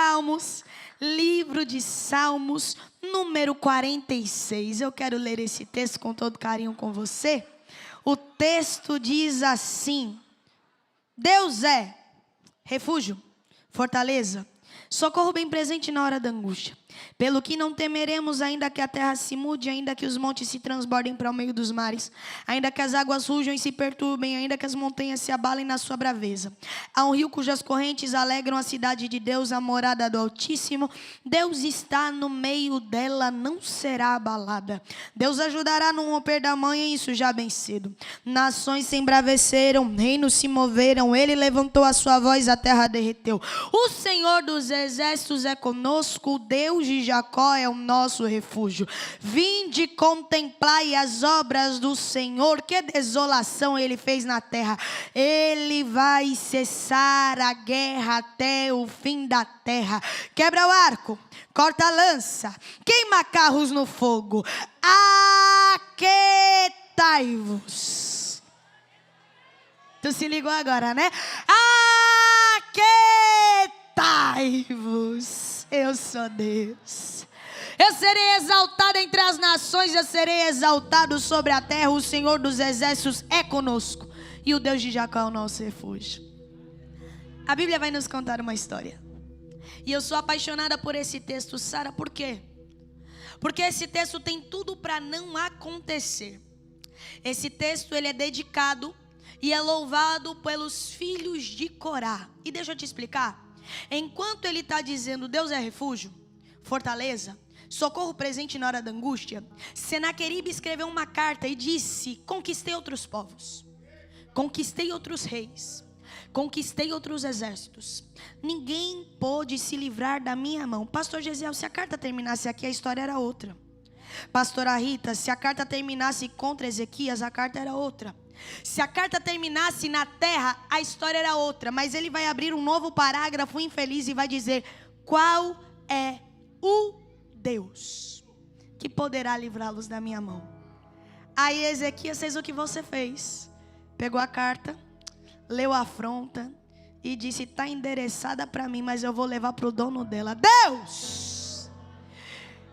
Salmos, livro de Salmos, número 46. Eu quero ler esse texto com todo carinho com você. O texto diz assim: Deus é refúgio, fortaleza, socorro bem presente na hora da angústia. Pelo que não temeremos, ainda que a terra se mude, ainda que os montes se transbordem para o meio dos mares, ainda que as águas rujam e se perturbem, ainda que as montanhas se abalem na sua braveza. Há um rio cujas correntes alegram a cidade de Deus, a morada do Altíssimo. Deus está no meio dela, não será abalada. Deus ajudará no romper da manhã, isso já bem cedo. Nações se embraveceram, reinos se moveram, ele levantou a sua voz, a terra derreteu. O Senhor dos exércitos é conosco, o Deus de Jacó é o nosso refúgio. Vinde, contemplai as obras do Senhor, que desolação ele fez na terra. Ele vai cessar a guerra até o fim da terra. Quebra o arco, corta a lança, queima carros no fogo. Aquietai-vos. Tu se ligou agora, né? Aquietai-vos. Eu sou Deus. Eu serei exaltado entre as nações, eu serei exaltado sobre a terra. O Senhor dos exércitos é conosco, e o Deus de Jacó é o nosso refúgio. A Bíblia vai nos contar uma história, e eu sou apaixonada por esse texto. Sara, por quê? Porque esse texto tem tudo para não acontecer. Esse texto ele é dedicado e é louvado pelos filhos de Corá. E deixa eu te explicar. Enquanto ele está dizendo Deus é refúgio, fortaleza, socorro presente na hora da angústia, Senaqueribe escreveu uma carta e disse: conquistei outros povos, conquistei outros reis, conquistei outros exércitos, ninguém pôde se livrar da minha mão. Pastor Gesiel, se a carta terminasse aqui, a história era outra. Pastora Rita, se a carta terminasse contra Ezequias, a carta era outra. Se a carta terminasse na terra, a história era outra. Mas ele vai abrir um novo parágrafo infeliz e vai dizer: qual é o Deus que poderá livrá-los da minha mão? Aí Ezequias fez o que você fez. Pegou a carta, leu a afronta e disse: está endereçada para mim, mas eu vou levar para o dono dela. Deus!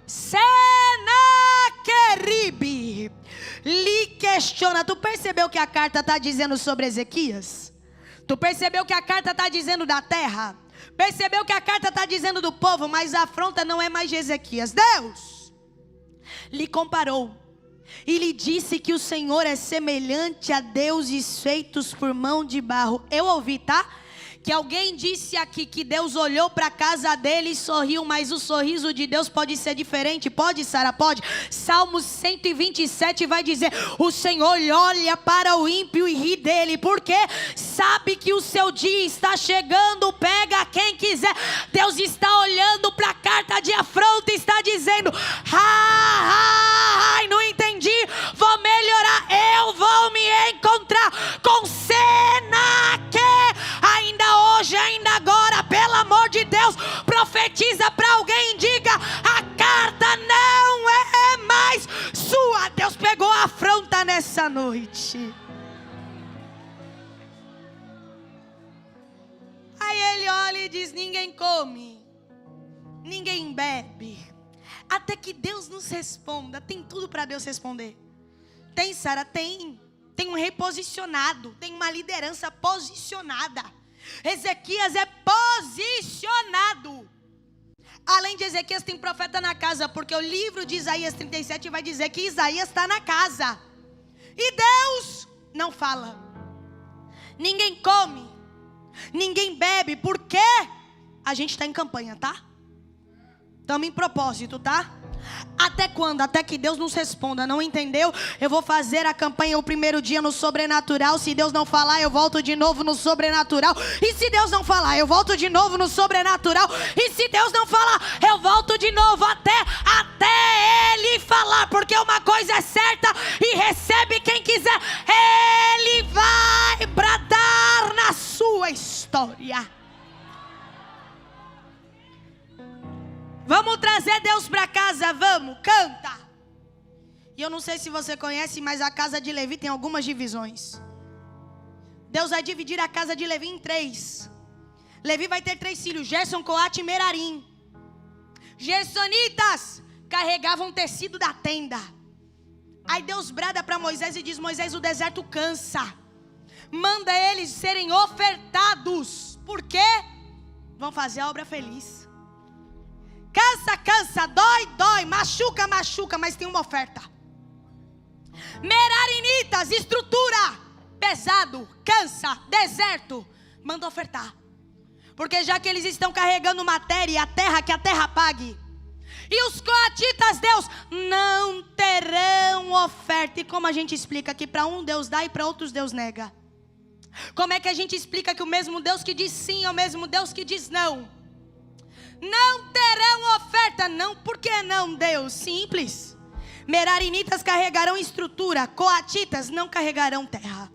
Senaqueribe lhe questiona. Tu percebeu que a carta está dizendo sobre Ezequias? Tu percebeu que a carta está dizendo da terra? Percebeu que a carta está dizendo do povo? Mas a afronta não é mais de Ezequias. Deus lhe comparou e lhe disse que o Senhor é semelhante a deuses feitos por mão de barro. Eu ouvi, tá? Que alguém disse aqui que Deus olhou para a casa dele e sorriu, mas o sorriso de Deus pode ser diferente. Pode, Sara? Pode. Salmos 127 vai dizer: o Senhor olha para o ímpio e ri dele, porque sabe que o seu dia está chegando, pega quem quiser. Deus está olhando para a carta de afronta e está dizendo: não entendi, vou melhorar, eu vou me encontrar com Senaqueribe. Ainda hoje, ainda agora, pelo amor de Deus, profetiza para alguém e diga: a carta não é mais sua. Deus pegou a afronta nessa noite. Aí ele olha e diz: ninguém come, ninguém bebe, até que Deus nos responda. Tem tudo para Deus responder. Tem, Sara? Tem um reposicionado, tem uma liderança posicionada. Ezequias é posicionado. Além de Ezequias, tem profeta na casa, porque o livro de Isaías 37 vai dizer que Isaías está na casa. E Deus não fala. Ninguém come, ninguém bebe, porque a gente está em campanha, tá? Estamos em propósito, tá? Até quando? Até que Deus nos responda. Não entendeu? Eu vou fazer a campanha o primeiro dia no sobrenatural. Se Deus não falar, eu volto de novo no sobrenatural. E se Deus não falar, eu volto de novo no sobrenatural. E se Deus não falar, eu volto de novo até Ele falar. Porque uma coisa é certa e recebe quem quiser. Ele vai bradar na sua história. Vamos trazer Deus para casa, vamos, canta. E eu não sei se você conhece, mas a casa de Levi tem algumas divisões. Deus vai dividir a casa de Levi em 3. Levi vai ter 3 filhos, Gerson, Coate e Merarim. Gersonitas carregavam tecido da tenda. Aí Deus brada para Moisés e diz: Moisés, o deserto cansa. Manda eles serem ofertados. Por quê? Vão fazer a obra feliz. Cansa, cansa, dói, dói, machuca, machuca, mas tem uma oferta. Merarinitas, estrutura, pesado, cansa, deserto, manda ofertar. Porque já que eles estão carregando matéria, a terra, que a terra pague. E os coatitas, Deus, não terão oferta. E como a gente explica que para um Deus dá e para outros Deus nega? Como é que a gente explica que o mesmo Deus que diz sim é o mesmo Deus que diz não? Não terão oferta. Não, por que não, Deus? Simples. Merarinitas carregarão estrutura, coatitas não carregarão terra.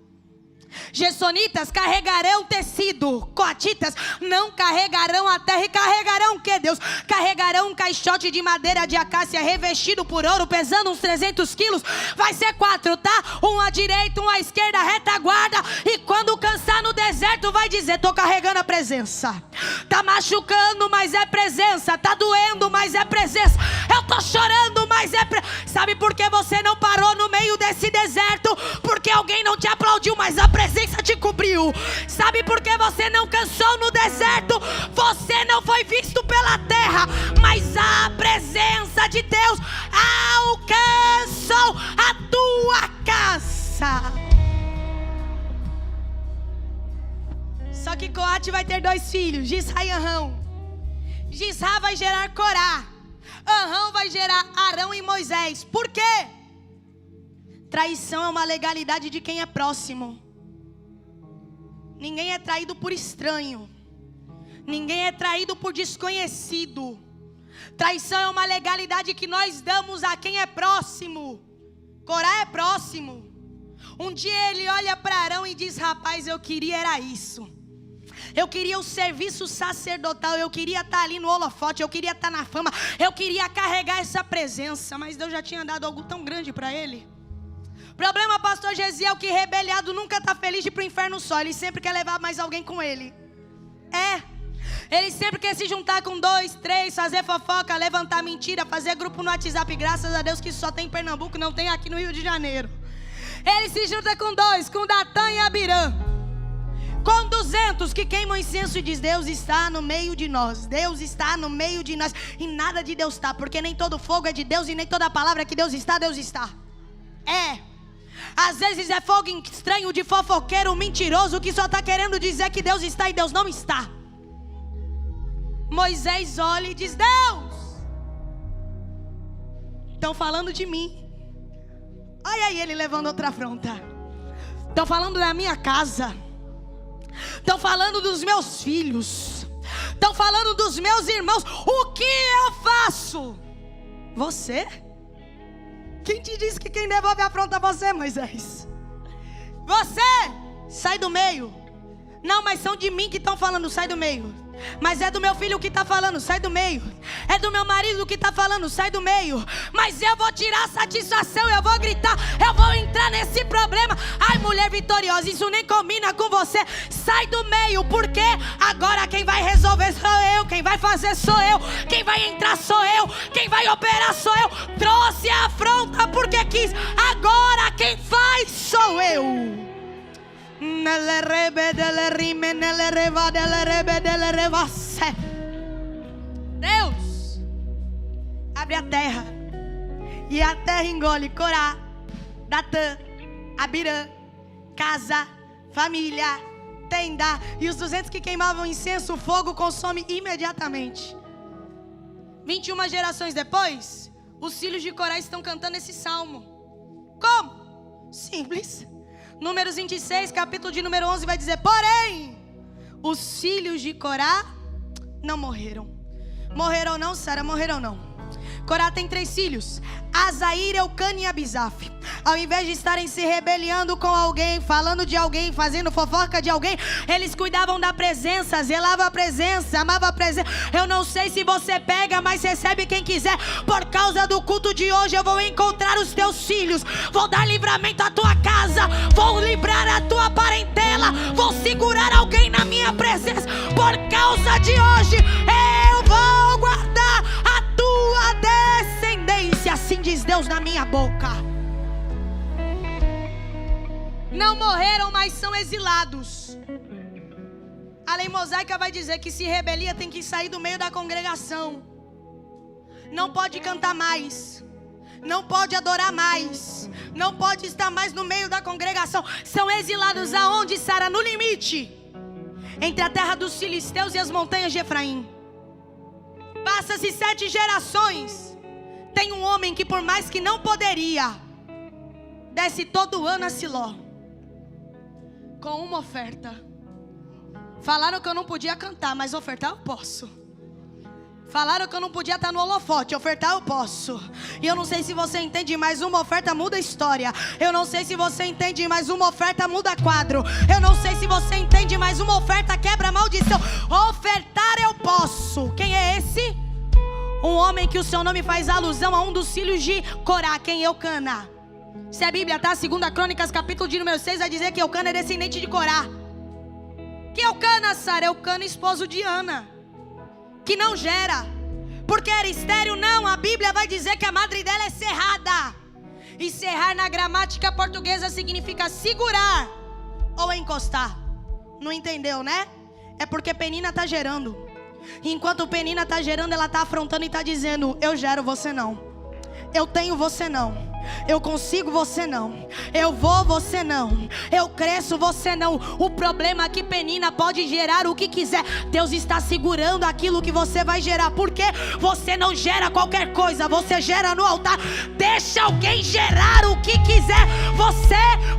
Gersonitas carregarão tecido, coatitas não carregarão a terra. E carregarão o que, Deus? Carregarão um caixote de madeira de acácia revestido por ouro, pesando uns 300 quilos. Vai ser 4, tá? Um à direita, um à esquerda, retaguarda. E quando cansar no deserto vai dizer: tô carregando a presença. Tá machucando, mas é presença. Tá doendo, mas é presença. Eu tô chorando, mas é presença. Sabe por que você não parou no meio desse deserto? Porque alguém não te aplaudiu, mas a presença te cobriu. Sabe por que você não cansou no deserto? Você não foi visto pela terra, mas a presença de Deus alcançou a tua casa. Só que Coate vai ter 2 filhos, Gisra e Arão. Gisra vai gerar Corá, Arão vai gerar Arão e Moisés. Por quê? Traição é uma legalidade de quem é próximo. Ninguém é traído por estranho. Ninguém é traído por desconhecido. Traição é uma legalidade que nós damos a quem é próximo. Corá é próximo. Um dia ele olha para Arão e diz: rapaz, eu queria era isso. Eu queria o serviço sacerdotal. Eu queria estar ali no holofote. Eu queria estar na fama. Eu queria carregar essa presença. Mas Deus já tinha dado algo tão grande para ele. Problema, pastor Gesiel, que rebeliado nunca está feliz de ir para o inferno só. Ele sempre quer levar mais alguém com ele. Ele sempre quer se juntar com 2, 3, fazer fofoca, levantar mentira, fazer grupo no WhatsApp. Graças a Deus que só tem em Pernambuco, não tem aqui no Rio de Janeiro. Ele se junta com 2, com Datã e Abirã. Com 200 que queimam incenso e diz: Deus está no meio de nós. Deus está no meio de nós. E nada de Deus está, porque nem todo fogo é de Deus e nem toda palavra que Deus está, Deus está. Às vezes é fogo estranho de fofoqueiro mentiroso que só está querendo dizer que Deus está e Deus não está. Moisés olha e diz: Deus, estão falando de mim. Olha aí ele levando outra afronta. Estão falando da minha casa. Estão falando dos meus filhos. Estão falando dos meus irmãos. O que eu faço? Você? Quem te disse que quem devolve a afronta é você, Moisés? Você, sai do meio. Não, mas são de mim que estão falando, sai do meio. Mas é do meu filho que está falando, sai do meio. É do meu marido que está falando, sai do meio. Mas eu vou tirar satisfação, eu vou gritar, eu vou entrar nesse problema. Ai, mulher vitoriosa, isso nem combina com você. Sai do meio, porque agora quem vai resolver sou eu. Quem vai fazer sou eu. Quem vai entrar sou eu. Quem vai operar sou eu. Trouxe a afronta porque quis. Agora quem faz sou eu. Deus abre a terra e a terra engole Corá, Datã, Abirã, casa, família, tenda. E os 200 que queimavam incenso, o fogo consome imediatamente. 21 gerações depois, os filhos de Corá estão cantando esse salmo. Como? Simples. Números 26, capítulo de número 11 vai dizer: porém, os filhos de Corá não morreram. Morreram não, Sara? Morreram não. Corá tem 3 filhos: Azair, Eucana e Abisaf. Ao invés de estarem se rebeliando com alguém, falando de alguém, fazendo fofoca de alguém, eles cuidavam da presença, zelavam a presença, amavam a presença. Eu não sei se você pega, mas recebe quem quiser. Por causa do culto de hoje, eu vou encontrar os teus filhos, vou dar livramento à tua casa, vou livrar a tua parentela, vou segurar alguém na minha presença. Por causa de hoje, eu vou guardar a tua descendência, assim diz Deus na minha boca. Não morreram, mas são exilados. A lei mosaica vai dizer que se rebelia tem que sair do meio da congregação. Não pode cantar mais, não pode adorar mais, não pode estar mais no meio da congregação. São exilados aonde, Sara? No limite entre a terra dos filisteus e as montanhas de Efraim. Passa-se 7 gerações. Tem um homem que, por mais que não poderia, desce todo ano a Siló com uma oferta. Falaram que eu não podia cantar, mas ofertar eu posso. Falaram que eu não podia estar no holofote, ofertar eu posso. E eu não sei se você entende, mas uma oferta muda a história. Eu não sei se você entende, mas uma oferta muda quadro. Eu não sei se você entende, mas uma oferta quebra a maldição. Ofertar eu posso. Quem é esse? Um homem que o seu nome faz alusão a um dos filhos de Corá, quem? Eucana. Se a Bíblia tá, 2 Crônicas, capítulo de número 6, vai dizer que Eucana é descendente de Corá. Que Eucana, Sara? Eucana, esposo de Ana, que não gera, porque era estéril. Não, a Bíblia vai dizer que a madre dela é cerrada. E cerrar na gramática portuguesa significa segurar ou encostar. Não entendeu, né? É porque Penina está gerando. Enquanto Penina está gerando, ela está afrontando e está dizendo: eu gero, você não. Eu tenho, você não. Eu consigo, você não. Eu vou, você não. Eu cresço, você não. O problema é que Penina pode gerar o que quiser. Deus está segurando aquilo que você vai gerar. Porque você não gera qualquer coisa, você gera no altar. Deixa alguém gerar o que quiser.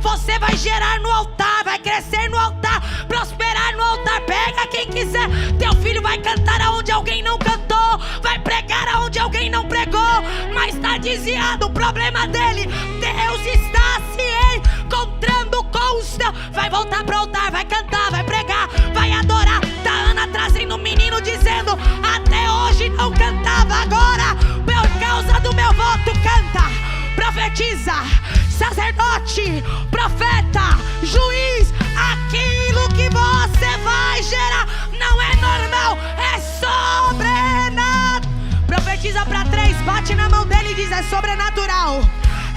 Você vai gerar no altar, vai crescer no altar, prosperar no altar. Pega quem quiser. Teu filho vai cantar aonde alguém não cantou, vai pregar aonde alguém não pregou, mas está desviado. O problema dele, Deus está se encontrando com os teus. Vai voltar para o altar, vai cantar, vai pregar, vai adorar. Tá Ana trazendo um menino dizendo: até hoje não cantava, agora por causa do meu voto canta. Profetiza, sacerdote, profeta, juiz. Aquilo que você vai gerar não é normal, é sobrenatural. Profetiza para 3, bate na mão dele e diz: é sobrenatural.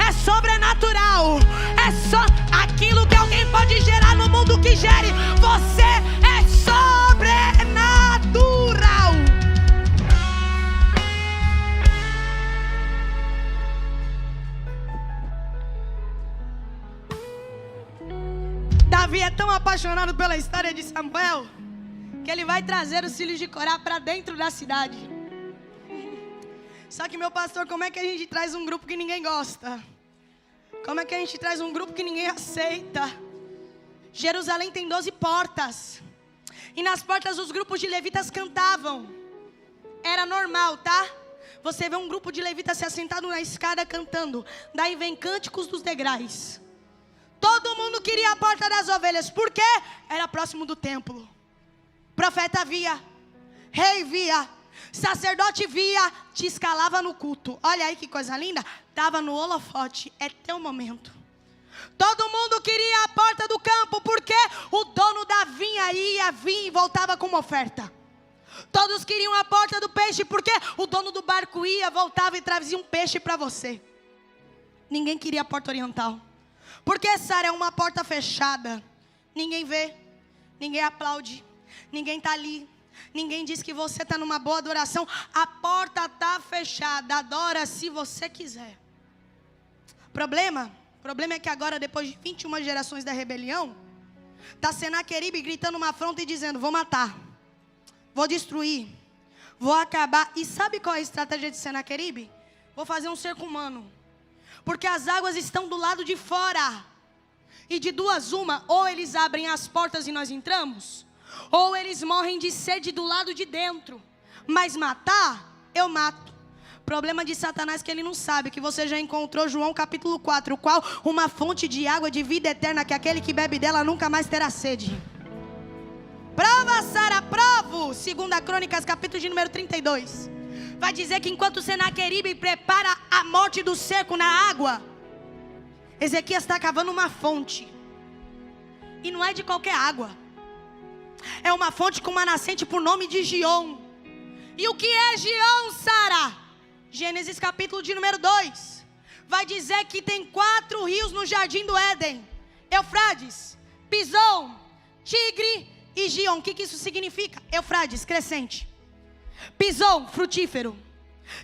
É sobrenatural. É só aquilo que alguém pode gerar no mundo que gere. Você é sobrenatural. Davi é tão apaixonado pela história de Samuel que ele vai trazer os filhos de Corá para dentro da cidade. Só que, meu pastor, como é que a gente traz um grupo que ninguém gosta? Como é que a gente traz um grupo que ninguém aceita? Jerusalém tem 12 portas. E nas portas os grupos de levitas cantavam. Era normal, tá? Você vê um grupo de levitas se assentado na escada cantando. Daí vem cânticos dos degraus. Todo mundo queria a porta das ovelhas. Por quê? Era próximo do templo. Profeta via, rei via, sacerdote via, te escalava no culto. Olha aí que coisa linda. Estava no holofote. É teu momento. Todo mundo queria a porta do campo, porque o dono da vinha ia vir e voltava com uma oferta. Todos queriam a porta do peixe, porque o dono do barco ia, voltava e trazia um peixe para você. Ninguém queria a porta oriental, porque, Sara, é uma porta fechada. Ninguém vê, ninguém aplaude, ninguém está ali. Ninguém diz que você está numa boa adoração. A porta está fechada. Adora se você quiser. Problema é que agora, depois de 21 gerações da rebelião, está Senaqueribe gritando uma afronta e dizendo: vou matar, vou destruir, vou acabar. E sabe qual é a estratégia de Senaqueribe? Vou fazer um cerco humano, porque as águas estão do lado de fora. E de duas uma, ou eles abrem as portas e nós entramos, ou eles morrem de sede do lado de dentro. Mas matar, eu mato. Problema de Satanás que ele não sabe que você já encontrou João capítulo 4, o qual uma fonte de água de vida eterna, que aquele que bebe dela nunca mais terá sede. Prova, Sara, provo. 2 Crônicas, capítulo de número 32. Vai dizer que enquanto Senaqueribe prepara a morte do seco na água, Ezequias está cavando uma fonte. E não é de qualquer água. É uma fonte com uma nascente por nome de Gion. E o que é Gion, Sara? Gênesis capítulo de número 2. Vai dizer que tem 4 rios no jardim do Éden: Eufrates, Pison, Tigre e Gion. O que isso significa? Eufrates, crescente. Pison, frutífero.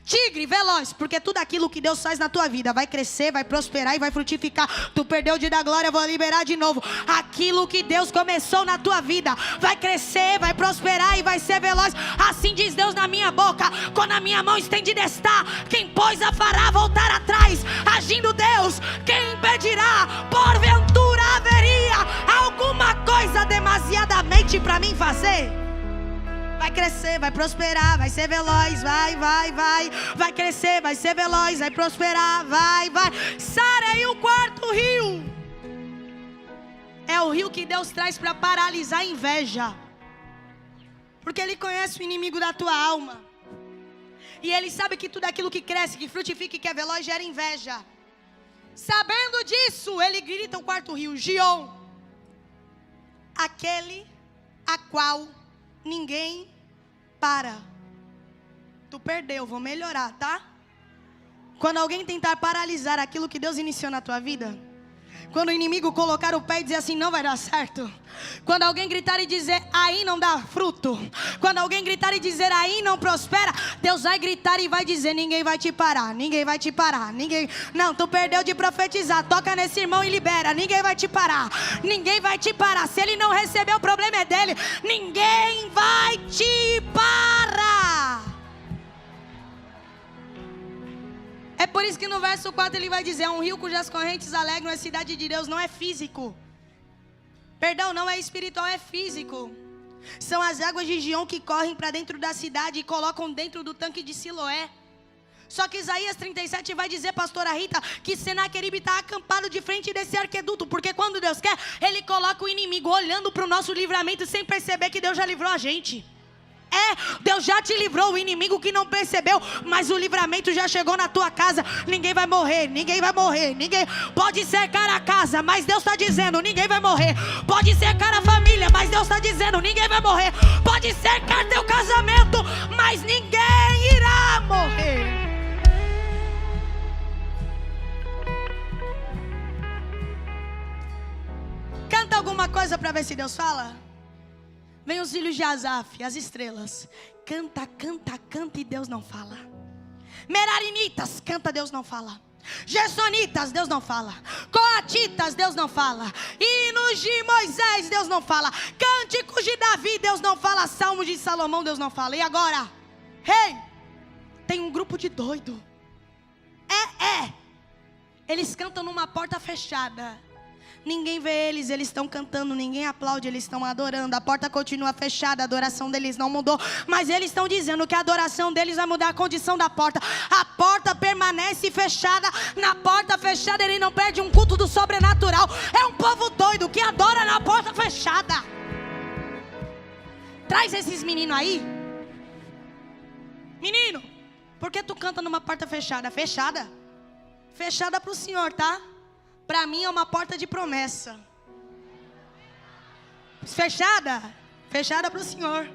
Tigre, veloz, porque tudo aquilo que Deus faz na tua vida vai crescer, vai prosperar e vai frutificar. Tu perdeu de dar glória, vou liberar de novo. Aquilo que Deus começou na tua vida vai crescer, vai prosperar e vai ser veloz. Assim diz Deus na minha boca: quando a minha mão estendida está, quem pois a fará voltar atrás? Agindo Deus, quem impedirá? Porventura haveria alguma coisa demasiadamente para mim fazer? Vai crescer, vai prosperar, vai ser veloz, vai crescer, vai ser veloz, vai prosperar, vai. Sara, e o 4º rio? É o rio que Deus traz para paralisar a inveja. Porque Ele conhece o inimigo da tua alma. E Ele sabe que tudo aquilo que cresce, que frutifica e que é veloz gera inveja. Sabendo disso, Ele grita o 4º rio: Gion, aquele a qual ninguém para. Tu perdeu, vou melhorar, tá? Quando alguém tentar paralisar aquilo que Deus iniciou na tua vida, quando o inimigo colocar o pé e dizer assim: não vai dar certo. Quando alguém gritar e dizer: aí não dá fruto. Quando alguém gritar e dizer: aí não prospera, Deus vai gritar e vai dizer: ninguém vai te parar, ninguém vai te parar, ninguém. Não, tu perdeu de profetizar. Toca nesse irmão e libera. Ninguém vai te parar, ninguém vai te parar. Se ele não receber, o problema é dele. Ninguém vai te parar. É por isso que no verso 4 ele vai dizer: um rio cujas correntes alegram a cidade de Deus. Não é físico. Perdão, não é espiritual, é físico. São as águas de Gion que correm para dentro da cidade e colocam dentro do tanque de Siloé. Só que Isaías 37 vai dizer, pastora Rita, que Senaqueribe está acampado de frente desse arqueduto. Porque quando Deus quer, Ele coloca o inimigo olhando para o nosso livramento sem perceber que Deus já livrou a gente. Deus já te livrou, o inimigo que não percebeu, mas o livramento já chegou na tua casa. Ninguém vai morrer, ninguém vai morrer, ninguém. Pode cercar a casa, mas Deus está dizendo: ninguém vai morrer. Pode cercar a família, mas Deus está dizendo: ninguém vai morrer. Pode cercar teu casamento, mas ninguém irá morrer. Canta alguma coisa para ver se Deus fala. Vem os filhos de Asaf, as estrelas. Canta, canta, canta e Deus não fala. Merarinitas, canta, Deus não fala. Gersonitas, Deus não fala. Coatitas, Deus não fala. Hinos de Moisés, Deus não fala. Cânticos de Davi, Deus não fala. Salmos de Salomão, Deus não fala. E agora? Tem um grupo de doido. Eles cantam numa porta fechada. Ninguém vê eles estão cantando, ninguém aplaude, eles estão adorando. A porta continua fechada, a adoração deles não mudou. Mas eles estão dizendo que a adoração deles vai mudar a condição da porta. A porta permanece fechada. Na porta fechada ele não perde um culto do sobrenatural. É um povo doido que adora na porta fechada. Traz esses meninos aí. Menino, por que tu canta numa porta fechada? Fechada? Fechada para o Senhor, tá? Para mim é uma porta de promessa. Fechada? Fechada para o Senhor.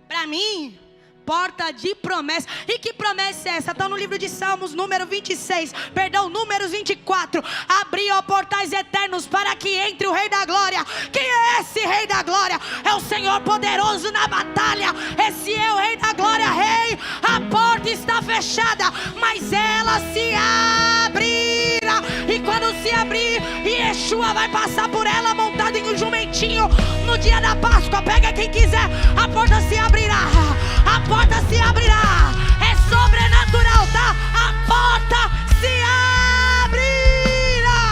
Para mim, porta de promessa. E que promessa é essa? Está no livro de Salmos, números 24. Abriu portais eternos para que entre o Rei da Glória. Quem é esse Rei da Glória? É o Senhor poderoso na batalha. Esse é o Rei da Glória, Rei. A porta está fechada, mas ela se abrirá. E quando se abrir, Yeshua vai passar por ela montado em um jumentinho no dia da Páscoa. Pega quem quiser, a porta se abrirá. A porta se abrirá. É sobrenatural, tá? A porta se abrirá.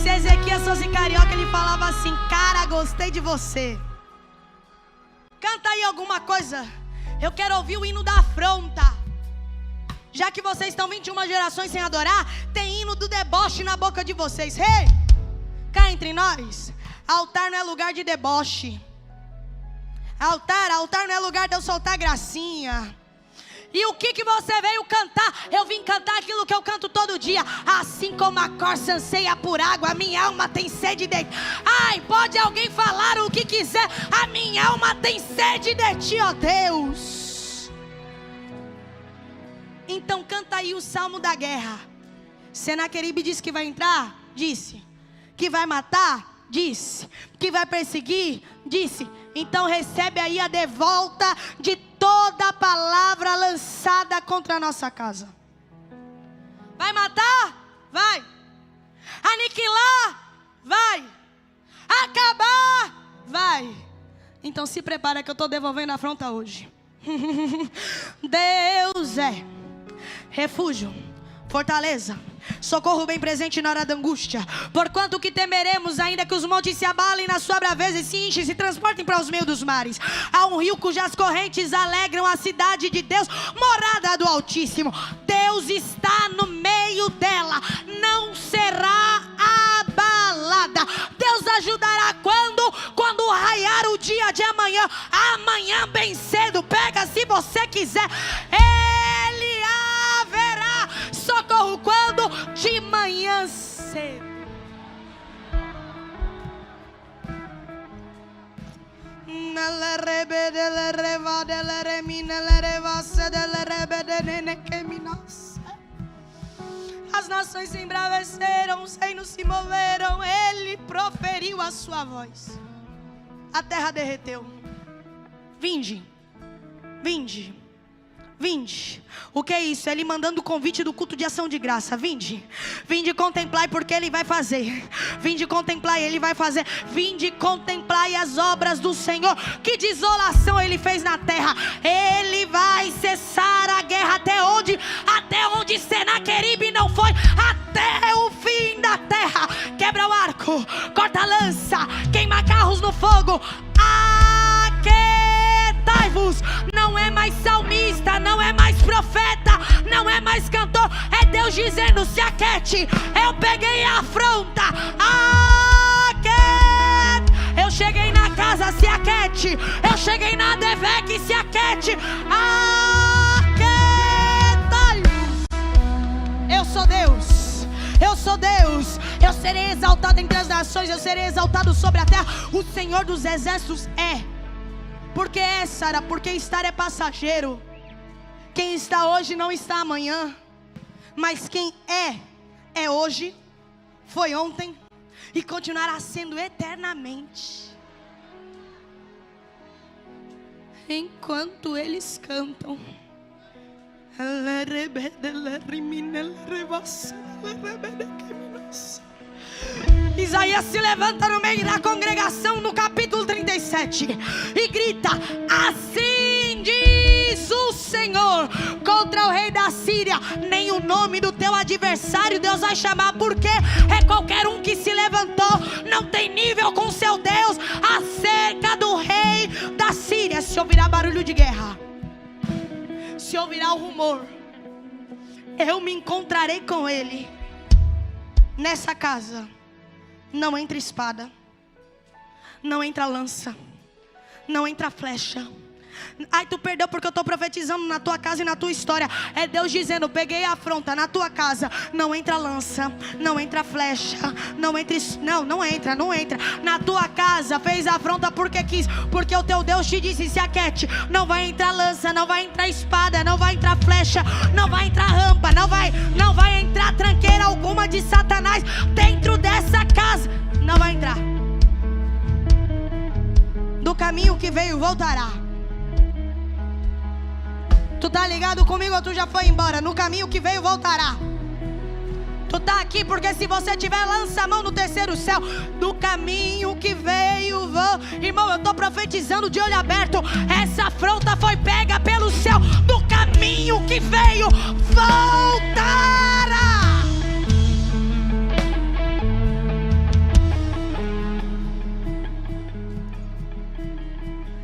Se Ezequias se fosse carioca, ele falava assim: cara, gostei de você. Canta aí alguma coisa. Eu quero ouvir o hino da afronta. Já que vocês estão 21 gerações sem adorar, tem hino do deboche na boca de vocês. Hey, cá entre nós, altar não é lugar de deboche. Altar não é lugar de eu soltar gracinha. E o que você veio cantar? Eu vim cantar aquilo que eu canto todo dia. Assim como a corça anseia por água, a minha alma tem sede de... Ai, pode alguém falar o que quiser, a minha alma tem sede de ti, ó Deus. Então canta aí o salmo da guerra. Senaqueribe disse que vai entrar? Disse. Que vai matar? Disse. Que vai perseguir? Disse. Então recebe aí a devolta de toda palavra lançada contra a nossa casa. Vai matar? Vai. Aniquilar? Vai. Acabar? Vai. Então se prepara que eu estou devolvendo a afronta hoje. Deus é refúgio, fortaleza, socorro bem presente na hora da angústia. Porquanto que temeremos, ainda que os montes se abalem na sua braveza e se enchem, se transportem para os meios dos mares. Há um rio cujas correntes alegram a cidade de Deus, morada do Altíssimo. Deus está no meio dela, não será abalada. Deus ajudará quando raiar o dia de amanhã. Amanhã bem cedo, pega se você quiser. Ele haverá socorro quando? De manhã cedo. As nações se embraveceram, os reinos se moveram. Ele proferiu a sua voz, a terra derreteu. Vinde, vinde, vinde. O que é isso? Ele mandando o convite do culto de ação de graça. Vinde, vinde contemplai porque Ele vai fazer. Vinde contemplai, Ele vai fazer. Vinde contemplai as obras do Senhor. Que desolação Ele fez na terra. Ele vai cessar a guerra até onde Senaqueribe não foi, até o fim da terra. Quebra o arco, corta a lança, queima carros no fogo. Aquietai-vos. Não é mais salmista, não é mais profeta, não é mais cantor. É Deus dizendo: se aquete. Eu peguei a afronta. Aquete. Eu cheguei na casa, se aquete. Eu cheguei na Devec, se aquete. Aquietai-vos. Eu sou Deus. Eu sou Deus. Eu serei exaltado entre as nações. Eu serei exaltado sobre a terra. O Senhor dos exércitos é. Porque é, Sara, porque estar é passageiro. Quem está hoje não está amanhã. Mas quem é hoje, foi ontem e continuará sendo eternamente. Enquanto eles cantam, Isaías se levanta no meio da congregação no capítulo 37 e grita: assim diz o Senhor contra o rei da Síria, nem o nome do teu adversário Deus vai chamar, porque é qualquer um que se levantou, não tem nível com seu Deus. Acerca do rei da Síria se ouvirá barulho de guerra, se ouvirá o rumor. Eu me encontrarei com ele. Nessa casa não entra espada, não entra lança, não entra flecha. Ai, tu perdeu porque eu estou profetizando na tua casa e na tua história. É Deus dizendo: peguei a afronta. Na tua casa não entra lança, não entra flecha, não entra. Não entra. Na tua casa fez a afronta porque quis, porque o teu Deus te disse: se aquete. Não vai entrar lança, não vai entrar espada, não vai entrar flecha, não vai entrar rampa, não vai entrar tranqueira alguma de Satanás dentro dessa casa. Não vai entrar. Do caminho que veio voltará. Tu tá ligado comigo ou tu já foi embora? No caminho que veio voltará. Tu tá aqui porque se você tiver, lança a mão no terceiro céu. Do caminho que veio, irmão, eu tô profetizando de olho aberto. Essa afronta foi pega pelo céu. Do caminho que veio, voltará.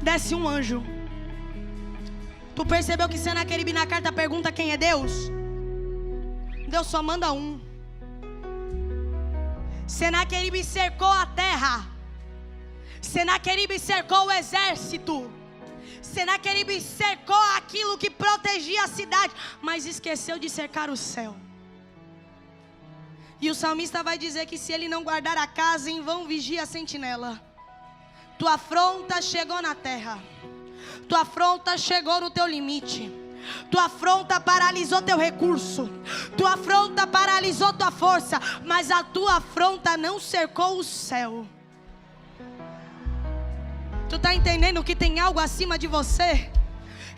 desce um anjo. Tu percebeu que Senaqueribe na carta pergunta quem é Deus? Deus só manda um. Senaqueribe cercou a terra. Senaqueribe cercou o exército. Senaqueribe cercou aquilo que protegia a cidade, mas esqueceu de cercar o céu. E o salmista vai dizer que se ele não guardar a casa, em vão vigia a sentinela. Tua afronta chegou na terra. Tua afronta chegou no teu limite. Tua afronta paralisou teu recurso. Tua afronta paralisou tua força. Mas a tua afronta não cercou o céu. Tu está entendendo que tem algo acima de você?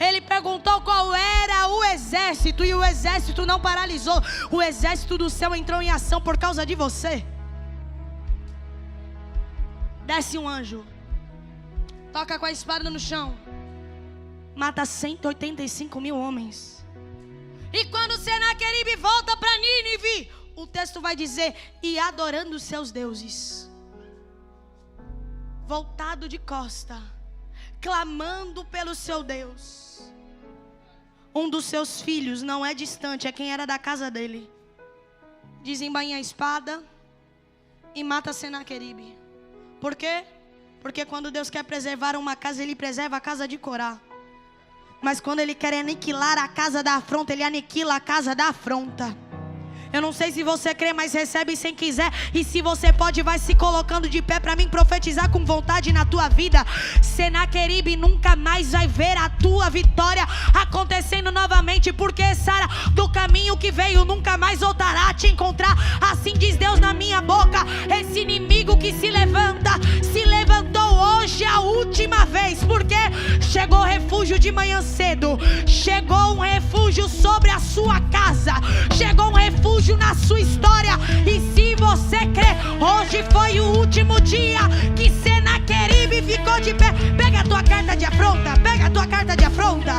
Ele perguntou qual era o exército, e o exército não paralisou. O exército do céu entrou em ação por causa de você. Desce um anjo, toca com a espada no chão, mata 185 mil homens. E quando Senaqueribe volta para Nínive, o texto vai dizer: e adorando os seus deuses, voltado de costa, clamando pelo seu Deus. Um dos seus filhos, não é distante, é quem era da casa dele, desembainha a espada e mata Senaqueribe. Por quê? Porque quando Deus quer preservar uma casa, Ele preserva a casa de Corá. Mas quando Ele quer aniquilar a casa da afronta, Ele aniquila a casa da afronta. Eu não sei se você crê, mas recebe sem quiser. E se você pode, vai se colocando de pé para mim profetizar com vontade na tua vida. Senaqueribe nunca mais vai ver a tua vitória acontecendo novamente, porque Sara, do caminho que veio, nunca mais voltará a te encontrar. Assim diz Deus na minha boca: esse inimigo que se levantou hoje a última vez, porque chegou refúgio de manhã cedo, chegou um refúgio sobre a sua casa, chegou um refúgio na sua história. E se você crê, hoje foi o último dia que Senaqueribe ficou de pé. Pega a tua carta de afronta, pega a tua carta de afronta.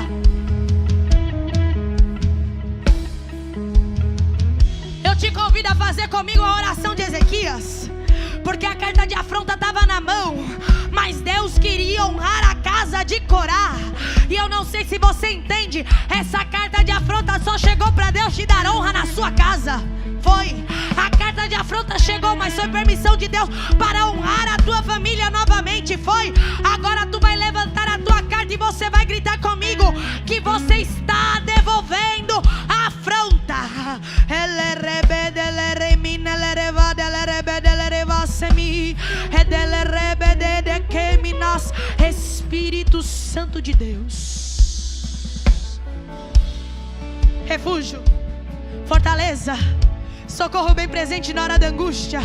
Eu te convido a fazer comigo a oração de Ezequias, porque a carta de afronta estava na mão, mas Deus queria honrar a casa de Corá. E eu não sei se você entende, essa carta de afronta só chegou para Deus te dar honra na sua casa. Foi, a carta de afronta chegou, mas foi permissão de Deus para honrar a tua família novamente. Foi, agora tu vai levantar a tua carta e você vai gritar comigo que você está devolvendo a afronta. Espírito Santo de Deus, refúgio, fortaleza, socorro bem presente na hora da angústia.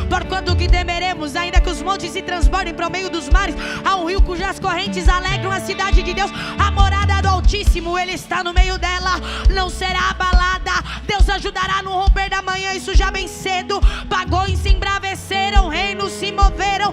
Porquanto que temeremos, ainda que os montes se transbordem para o meio dos mares, há um rio cujas correntes alegram a cidade de Deus, a morada do Altíssimo, Ele está no meio dela, não será abalada. Deus ajudará no romper da manhã, isso já bem cedo. Pagões se embraveceram, reinos se moveram,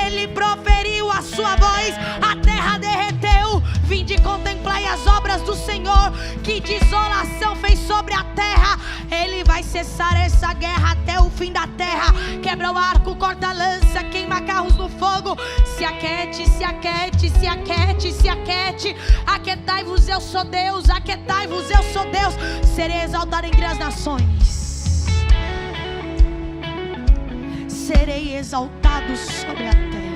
Ele proferiu a sua voz, a terra derreteu. Vinde, contemplai as obras do Senhor, que desolação fez sobre a terra. Ele vai cessar essa guerra até o fim da terra. Quebra o arco, corta a lança, queima carros no fogo. Se aquete, se aquete, se aquete, se aquete. Aquetai-vos, eu sou Deus, aquetai-vos, eu sou Deus. Serei exaltado entre as nações, serei exaltado sobre a terra.